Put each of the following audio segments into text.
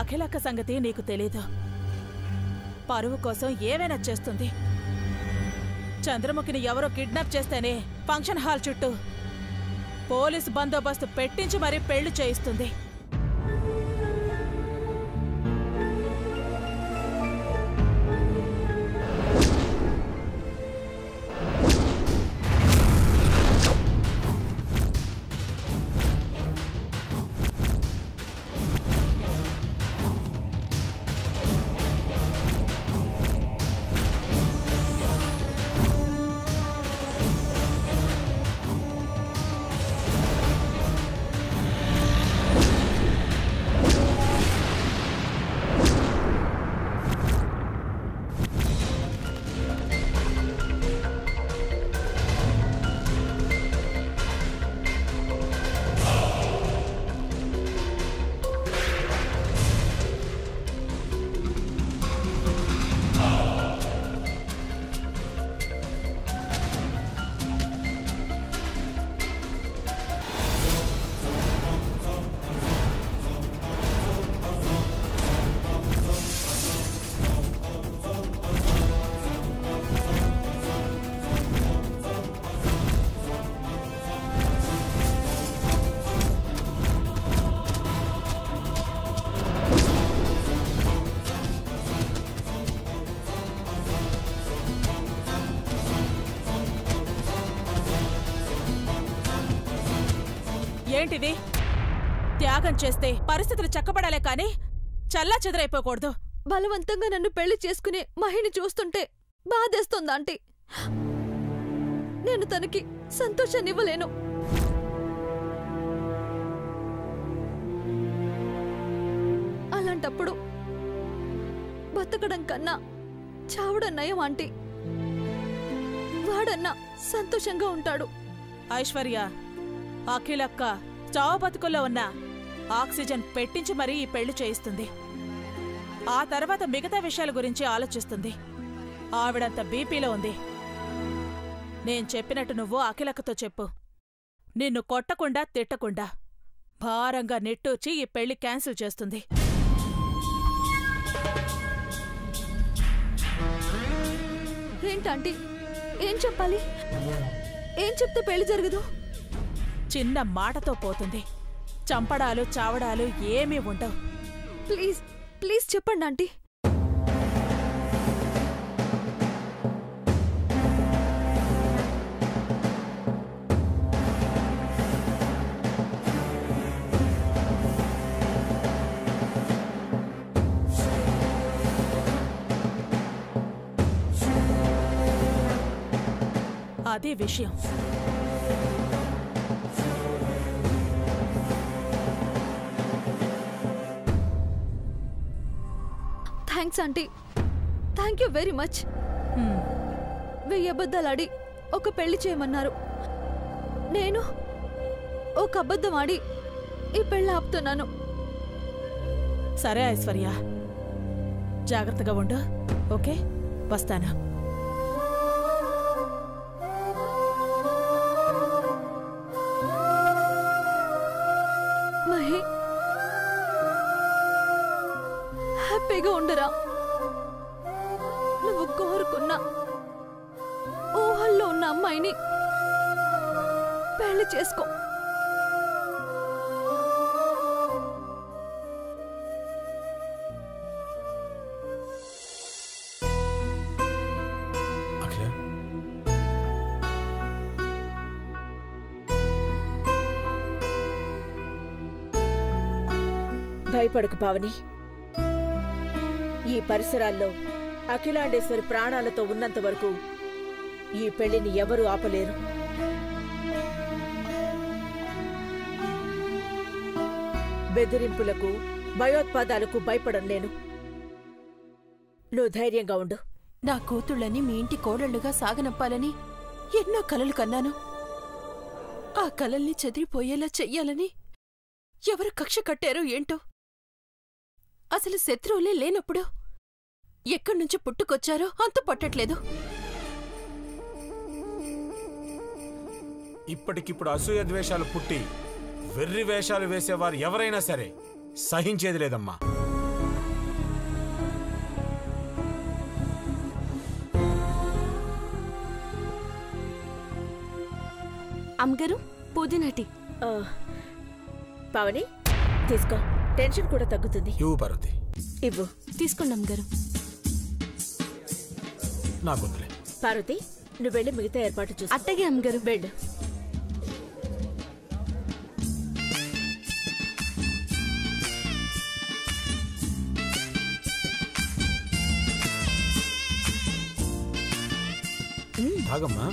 అఖిలక్క సంగతి నీకు తెలీదు. పరువు కోసం ఏమైనా చేస్తుంది. చంద్రముఖిని ఎవరో కిడ్నాప్ చేస్తేనే ఫంక్షన్ హాల్ చుట్టూ పోలీసు బందోబస్తు పెట్టించి మరీ పెళ్లి చేయిస్తుంది. ఏంటిది? త్యాగం చేస్తే పరిస్థితులు చక్కబడాలే కాని చల్లా చెదరైపోకూడదు. బలవంతంగా నన్ను పెళ్లి చేసుకునే మహిని చూస్తుంటే బాధేస్తోంది ఆంటీ. నేను తనకి సంతోషాన్నివ్వలేను. అలాంటప్పుడు బతకడం కన్నా చావడం నయం ఆంటీ. వాడన్నా సంతోషంగా ఉంటాడు. ఐశ్వర్య, అఖిలక్క చావు బతుకుల్లో ఉన్న ఆక్సిజన్ పెట్టించి మరీ ఈ పెళ్లి చేయిస్తుంది. ఆ తర్వాత మిగతా విషయాల గురించి ఆలోచిస్తుంది. ఆవిడంత బీపీలో ఉంది. నేను చెప్పినట్టు నువ్వు అఖిలక్కతో చెప్పు. నిన్ను కొట్టకుండా తిట్టకుండా భారంగా నెట్టూర్చి ఈ పెళ్లి క్యాన్సిల్ చేస్తుంది. ఏంటంటీ? ఏం చెప్పాలి? ఏం చెప్తే పెళ్లి జరగదు? చిన్న మాటతో పోతుంది. చంపడాలు చావడాలు ఏమీ ఉండవు. ప్లీజ్ ప్లీజ్ చెప్పండి ఆంటీ. అదే విషయం. Thanks aunty. Thank you very much. 1000 అబద్ధాలాడి ఒక పెళ్లి చేయమన్నారు. నేను ఒక అబద్ధం ఆడి ఈ పెళ్లి ఆపుతున్నాను. సరే ఐశ్వర్య, జాగ్రత్తగా ఉండు. ఓకే, వస్తాను. మహి, హ్యాపీగా ఉండరా. నువ్వు కోరుకున్న ఊహల్లో ఉన్న అమ్మాయిని పెళ్లి చేసుకో. భయపడకు పావని. ఈ పరిసరాల్లో అఖిలాండేశ్వరి ప్రాణాలతో ఉన్నంత వరకు ఈ పెళ్లిని ఎవరూ ఆపలేరు. బెదిరింపులకు భయోత్పాదాలకు భయపడం నేను. నువ్వు ధైర్యంగా ఉండు. నా కూతుళ్ళని మీ ఇంటి కోడళ్లుగా సాగనంపాలని ఎన్నో కలలు కన్నాను. ఆ కలల్ని చెదిరిపోయేలా చెయ్యాలని ఎవరు కక్ష కట్టారో ఏంటో. అసలు శత్రువులే లేనప్పుడు ఎక్కడ్నుంచి పుట్టుకొచ్చారో అంతు పట్టట్లేదు. ఇప్పటికిప్పుడు అసూయ ద్వేషాలు పుట్టి వెర్రి వేషాలు వేసేవారు ఎవరైనా సరే సహించేది లేదమ్మా. అమ్మగారు పుదీనా టీ. పావని తీసుకో, టెన్షన్ కూడా తగ్గుతుంది. ఇవ్వు పార్వతి. ఇవ్వు. తీసుకోండి అమ్మగారు. నాకొద్దులే. పార్వతి నువ్వు వెళ్ళి మిగతా ఏర్పాటు చూసి. అట్టగే అమ్మగారు. వెళ్ళు. తాగమ్మా.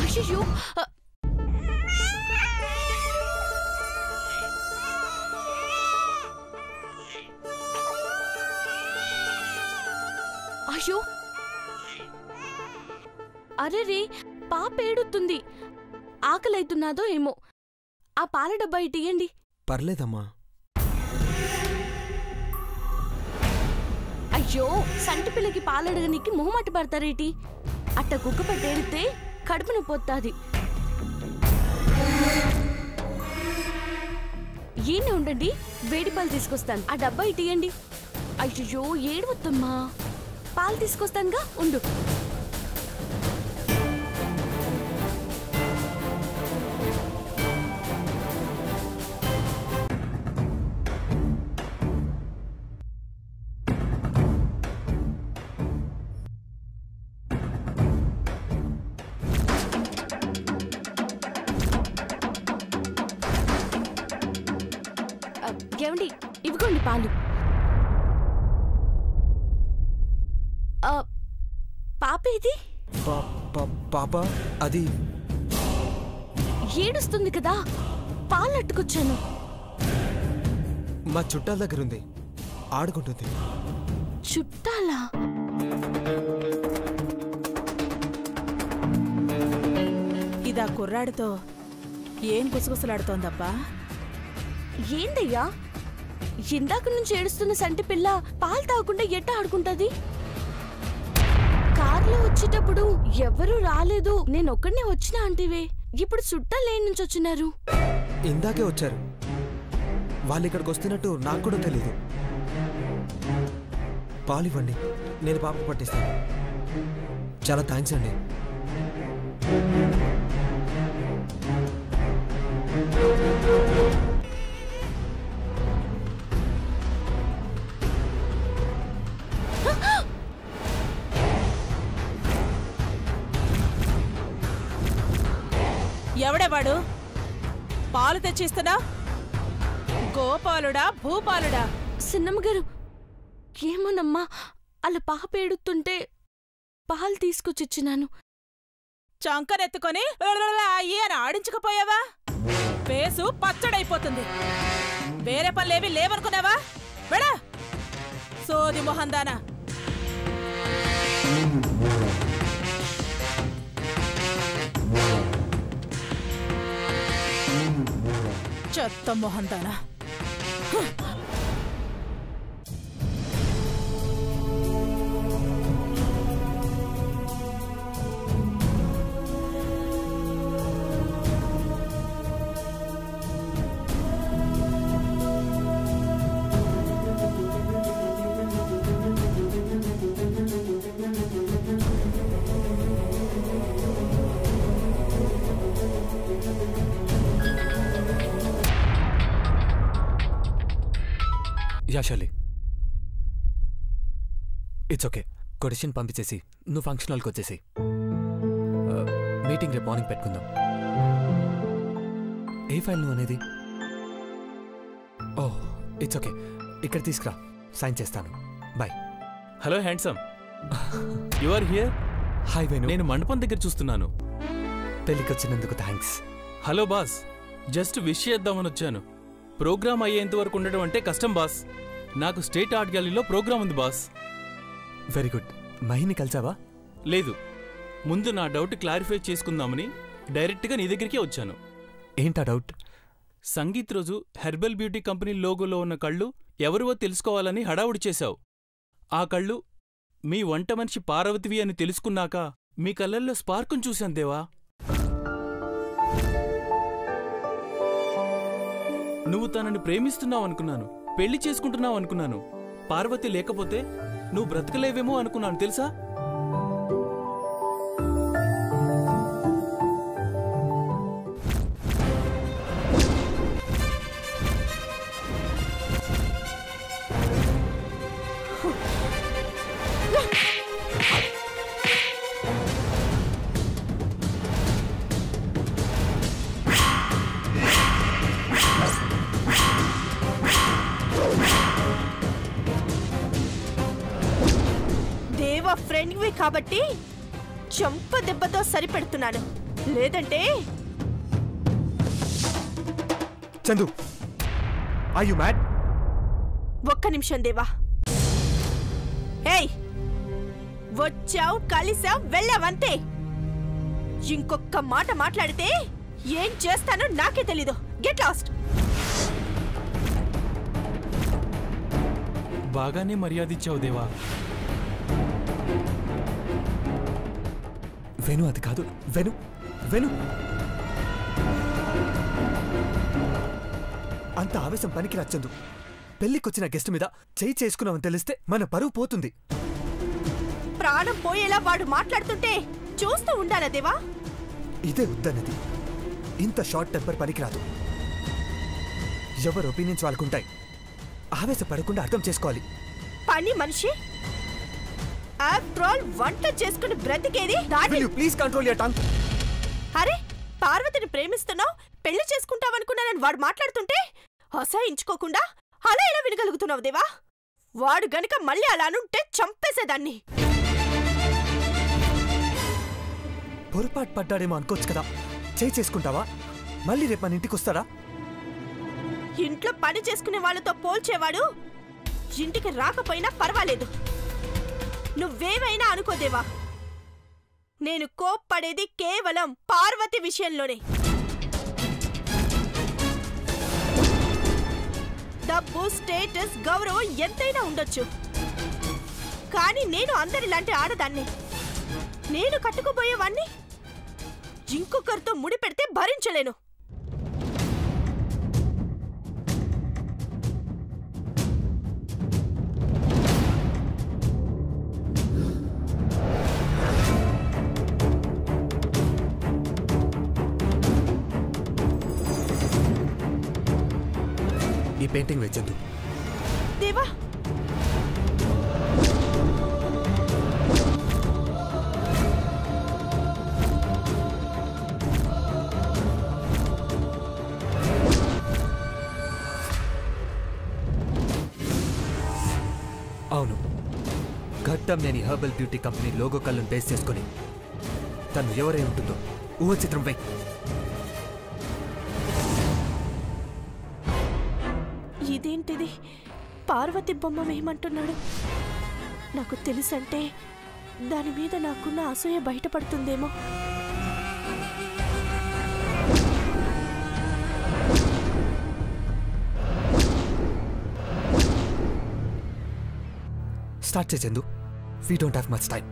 అయ్యో, అయ్యో, అరే రే, పాప ఏడుతుంది. ఆకలైతున్నాదో ఏమో. ఆ పాల డబ్బా ఇటీయండి. పర్లేదమ్మా. అయ్యో, సంటి పిల్లకి పాలడగనికి మొహమాట పడతారేటి? అట్ట కుక్క పట్టేడితే కడుపున పోతాది. ఈయనే ఉండండి, వేడి పాలు తీసుకొస్తాను. ఆ డబ్బా ఇటీయండి. అయ్యో ఏడవద్దమ్మా, పాలు తీసుకొస్తానుగా, ఉండు. ఏమండి, ఇవ్వకోండి పాలు. పాప ఇది పాప అది ఏడుస్తుంది కదా, పాలు అట్టుకొచ్చాను. మా చుట్టాల దగ్గర ఉంది, ఆడుకుంటుంది. చుట్టాలా? ఇదా కుర్రాడితో ఏం గుసగుసలాడుతోందబ్బా? ఏందయ్యా, ఇందాక నుంచి ఏడుస్తున్న సంటి పిల్ల పాలు తాగకుండా ఎట్ట ఆడుకుంటది? కార్లో వచ్చేటప్పుడు ఎవరూ రాలేదు, నేనొక్కడనే వచ్చినా అంటివే. ఇప్పుడు చుట్టాలు ఏ నుంచి వచ్చినారు? ఇందాకే వచ్చారు. వాళ్ళు ఇక్కడికి వస్తున్నట్టు నాకు కూడా తెలీదు. పాలివ్వండి, నేను పాప పట్టిస్తాను. చాలా థ్యాంక్స్ అండి. ఎవడేవాడు? పాలు తెచ్చిస్తున్నా? గోపాలుడా భూపాలుడా? సిన్నమ్మగారు, ఏమోనమ్మా, అలా పాప ఏడుతుంటే పాలు తీసుకొచ్చిచ్చినాను. చంకనెత్తుకొని అయ్యి అని ఆడించకపోయావా? పేసు పచ్చడైపోతుంది. వేరే పనులేవి లేవనుకున్నావా? వెడా సోది మొహందానా. చెత్త మొహందానా. యాశాలి, ఇట్స్ ఓకే. కొడిషన్ పంపించేసి నువ్వు ఫంక్షన్ హాల్కి వచ్చేసి మీటింగ్ రేపు మార్నింగ్ పెట్టుకుందాం. ఏ ఫైల్ నువ్వు అనేది? Oh, it's okay. ఇక్కడ తీసుకురా, సైన్ చేస్తాను. Bye. Hello handsome, you are here. Hi Venu. నేను మండపం దగ్గర చూస్తున్నాను. పెళ్ళికి వచ్చినందుకు thanks. Hello boss, just wish చేద్దామని వచ్చాను. ప్రోగ్రామ్ అయ్యేంత వరకు ఉండడం అంటే కష్టం బాస్. నాకు స్టేట్ ఆర్ట్ గ్యాలరీలో ప్రోగ్రామ్ ఉంది బాస్. Very good. మహిని కలిసావా? లేదు, ముందు నా డౌట్ క్లారిఫై చేసుకుందామని డైరెక్ట్గా నీ దగ్గరికే వచ్చాను. ఏంటా డౌట్? సంగీత్ రోజు హెర్బల్ బ్యూటీ కంపెనీ లోగోలో ఉన్న కళ్ళు ఎవరివో తెలుసుకోవాలని హడావుడి చేశావు. ఆ కళ్ళు మీ వంట మనిషి పార్వతివి అని తెలుసుకున్నాక మీ కళ్ళల్లో స్పార్కును చూశాను దేవా. నువ్వు తనని ప్రేమిస్తున్నావనుకున్నాను, పెళ్లి చేసుకుంటున్నావనుకున్నాను. పార్వతి లేకపోతే నువ్వు బ్రతకలేవేమో అనుకున్నాను తెలుసా? ఫ్రెండ్వి కాబట్టి చెంప దెబ్బతో సరిపెడుతున్నాను, లేదంటే. Chandu, are you mad? ఒక్క నిమిషం దేవా. ఏయ్, వచ్చావు, కలిసావు, వెళ్ళావంతే. ఇంకొక్క మాట మాట్లాడితే ఏం చేస్తానో నాకే తెలీదు. Get lost. బాగానే మర్యాదిచ్చావు దేవా. వెను, అది కాదు. వెను, వెను, అంత ఆవేశం పనికి రచ్చందు. పెళ్లికొచ్చిన గెస్ట్ మీద చేయి చేసుకున్నామని తెలిస్తే మన పరువు పోతుంది. ప్రాణం పోయేలా వాడు మాట్లాడుతుంటే చూస్తూ ఉండాలా దేవా? ఇదే వద్దన్నది. ఇంత షార్ట్ టెంపర్ పనికిరాదు. ఎవరి ఒపీనియన్స్ వాళ్ళకుంటాయి. ఆవేశపడకుండా అర్థం చేసుకోవాలి. పని మనిషి ఆఫ్టర్ ఆల్ వంట చేసుకుని బ్రతికేది. Please control your tongue. అరే, పార్వతిని ప్రేమిస్తున్నావు, పెళ్లి చేసుకుంటావనుకున్నానని వాడు మాట్లాడుతుంటే అసహించుకోకుండా అలా ఎలా వినగలుగుతున్నావు దేవా? వాడు గనుక మళ్ళీ అలా అనుంటే చంపేసేదాన్ని. పొరపాటు పడ్డాడేమో అనుకోవచ్చు కదా. చేయి చేసుకుంటావా? మళ్ళీ రేపు మన ఇంటికి వస్తారా? ఇంట్లో పని చేసుకునే వాళ్ళతో పోల్చేవాడు ఇంటికి రాకపోయినా పర్వాలేదు. నువ్వేమైనా అనుకోదేవా, నేను కోప్పడేది కేవలం పార్వతి విషయంలోనే. డబ్బు, స్టేటస్, గౌరవం ఎంతైనా ఉండొచ్చు, కానీ నేను అందరిలాంటి ఆడదాన్ని. నేను కట్టుకుపోయేవాణ్ణి ఇంకొకరితో ముడిపెడితే భరించలేను. ఈ పెయింటింగ్ వేచద్దు దేవా. అవును, ఘట్టం నేను హెర్బల్ బ్యూటీ కంపెనీ లోగో కళ్ళను బేస్ చేసుకుని తను ఎవరై ఉంటుందో ఊహ చిత్రం వై. ఇదేంటిది? పార్వతి బొమ్మ వేయమంటున్నాడు. నాకు తెలుసంటే దాని మీద నాకున్న అసూయ బయటపడుతుందేమో. స్టార్ట్ చేయి Chandu. We don't have much time.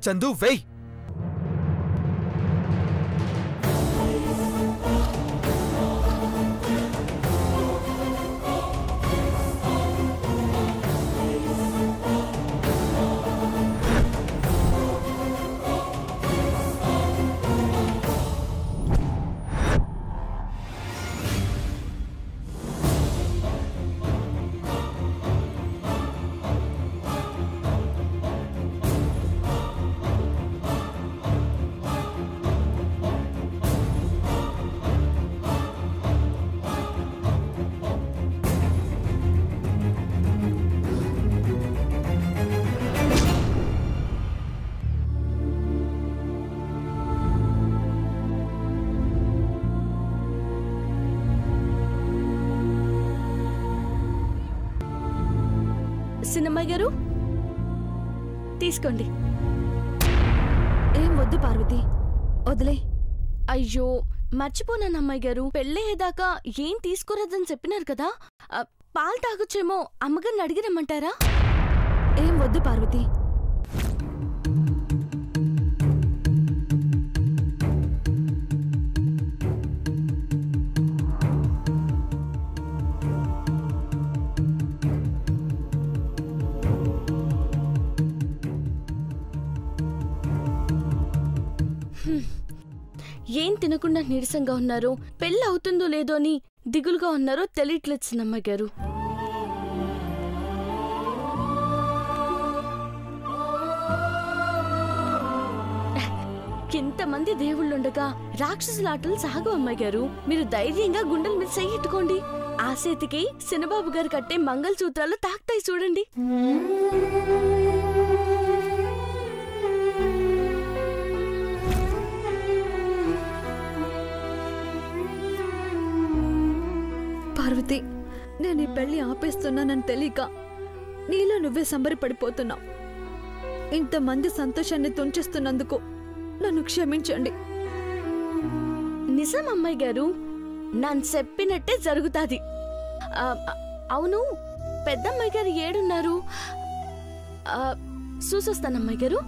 Chandu, వెయ్. సిన్నమ్మాయి గారు, తీసుకోండి. ఏం వద్దు పార్వతి, వదిలే. అయ్యో, మర్చిపోనాను అమ్మాయి గారు. పెళ్ళయ్యేదాకా ఏం తీసుకోరదని చెప్పినారు కదా. పాలు తాగొచ్చేమో, అమ్మగారిని అడిగి రమ్మంటారా? ఏం వద్దు పార్వతి. ఏం తినకుండా నీరసంగా ఉన్నారో, పెళ్ళి అవుతుందో లేదో అని దిగులుగా ఉన్నారో తెలియట్లేదు చిన్నమ్మ గారు. ఇంతమంది దేవుళ్ళుండగా రాక్షసులాటలు సాగు అమ్మాయి గారు. మీరు ధైర్యంగా గుండెల మీద చెయ్యెట్టుకోండి. ఆ చేతికి సినబాబు గారు కట్టే మంగళసూత్రాలు తాకుతాయి చూడండి. పార్వతి, నేను ఈ పెళ్లి ఆపేస్తున్నానని తెలియక నీలో నువ్వే సంబరపడిపోతున్నావు. ఇంతమంది సంతోషాన్ని తుంచేస్తున్నందుకు నన్ను క్షమించండి. నిజం అమ్మాయి గారు, నేను చెప్పినట్టే జరుగుతాది. అవును, పెద్దమ్మాయి గారు ఏడున్నారు? చూసొస్తానమ్మాయి గారు.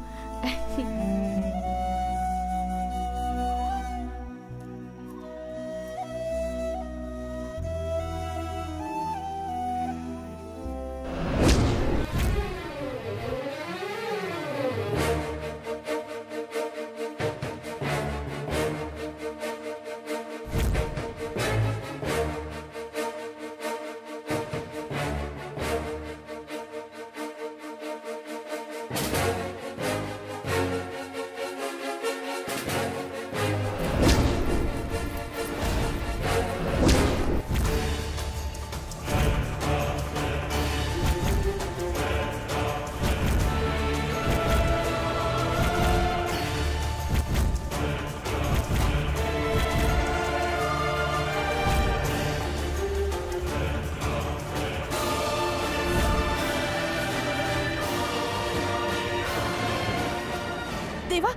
దేవా,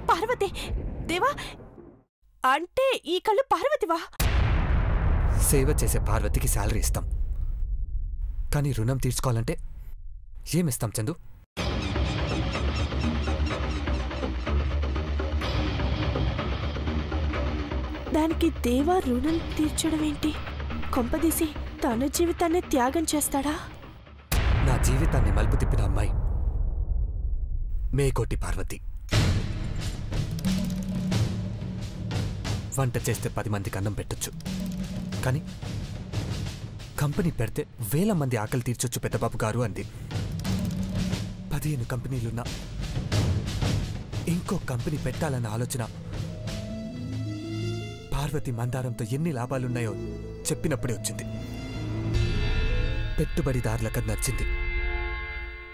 పార్వతి, దేవా, అంటే ఈ కళ్ళు పార్వతివా? సేవ చేసే పార్వతికి శాలరీ ఇస్తాం, కానీ రుణం తీర్చుకోవాలంటే ఏమిస్తాం చందు? దానికి దేవా రుణం తీర్చడం ఏంటి? కొంపదీసి తన జీవితాన్ని త్యాగం చేస్తాడా? నా జీవితాన్ని మలుపు తిప్పిన అమ్మాయి మేకోటి పార్వతి. వంట చేస్తే 10 మందికి అన్నం పెట్టొచ్చు, కానీ కంపెనీ పెడితే 1000 మంది ఆకలి తీర్చొచ్చు పెద్దబాబు గారు అంది. 15 కంపెనీలున్నా ఇంకో కంపెనీ పెట్టాలన్న ఆలోచన పార్వతి మందారంతో ఎన్ని లాభాలున్నాయో చెప్పినప్పుడే వచ్చింది. పెట్టుబడిదారులకు నచ్చింది.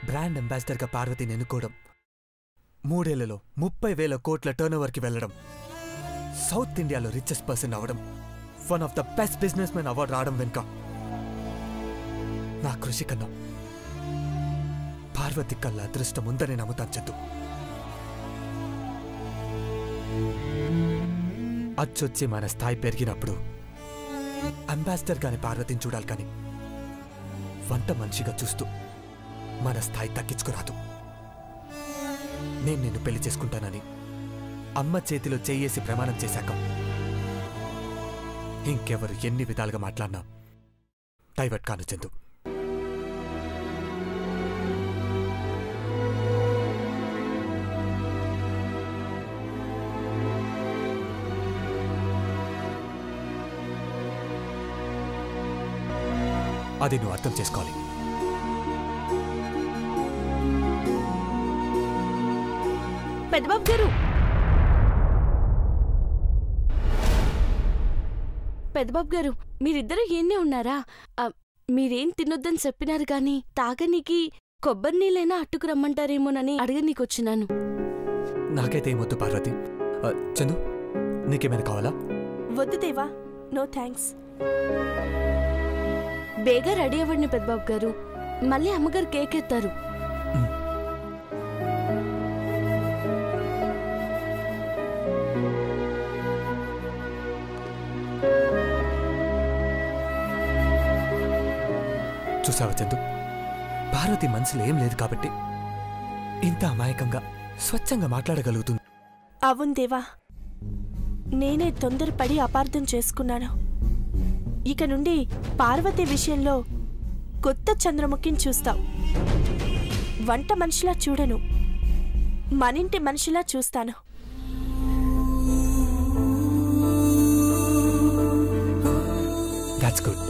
బ్రాండ్ అంబాసిడర్గా పార్వతిని ఎన్నుకోవడం, 3 ఏళ్లలో 30,000 కోట్ల టర్నోవర్కి వెళ్లడం, సౌత్ ఇండియాలో రిచెస్ట్ పర్సన్ అవడం, one of the best business men award రావడం వెనుక నా కృషి కన్నా పార్వతి కళ్ళ అదృష్టం ఉందని నమ్ముతాను చందు. అచ్చొచ్చి మన స్థాయి పెరిగినప్పుడు అంబాసిడర్ గాని పార్వతిని చూడాలి, కానీ వంట మనిషిగా చూస్తూ మన స్థాయి తగ్గించుకురాదు. నేను నిన్ను పెళ్లి చేసుకుంటానని అమ్మ చేతిలో చెయ్యేసి ప్రమాణం చేశాక ఇంకెవరు ఎన్ని విధాలుగా మాట్లాడినా డైవర్ట్ కాను చందు. అది నువ్వు అర్థం చేసుకోవాలి. పెద్దబాబు గారు, పెద్దబాబు గారు, మీరిద్దరూ ఏనే ఉన్నారా? మీరేం తినొద్దని చెప్పినారు గాని తాగనీకి కొబ్బరి నీళ్ళైనా అట్టుకు రమ్మంటారేమోనని అడగనీకొచ్చినాను. నాకైతే ఏమొద్దు పార్వతి. చందు, నీకేమైనా కావాలా? వద్దు దేవా, నో థ్యాంక్స్. బేగా రెడీ అవ్వండి పెద్దబాబు గారు, మళ్ళీ అమ్మగారు కేక్ ఎత్తారు. చూసావా చందు, పార్వతి మనసులో ఏం లేదు కాబట్టి ఇంత అమాయకంగా స్వచ్ఛంగా మాట్లాడగలుగుతుంది. అవును దేవా, నేనే తొందరపడి అపార్థం చేసుకున్నాను. ఇక నుండి పార్వతి విషయంలో కొత్త చంద్రముఖిని చూస్తావు. వంట మనిషిలా చూడను, మనింటి మనిషిలా చూస్తాను. That's good.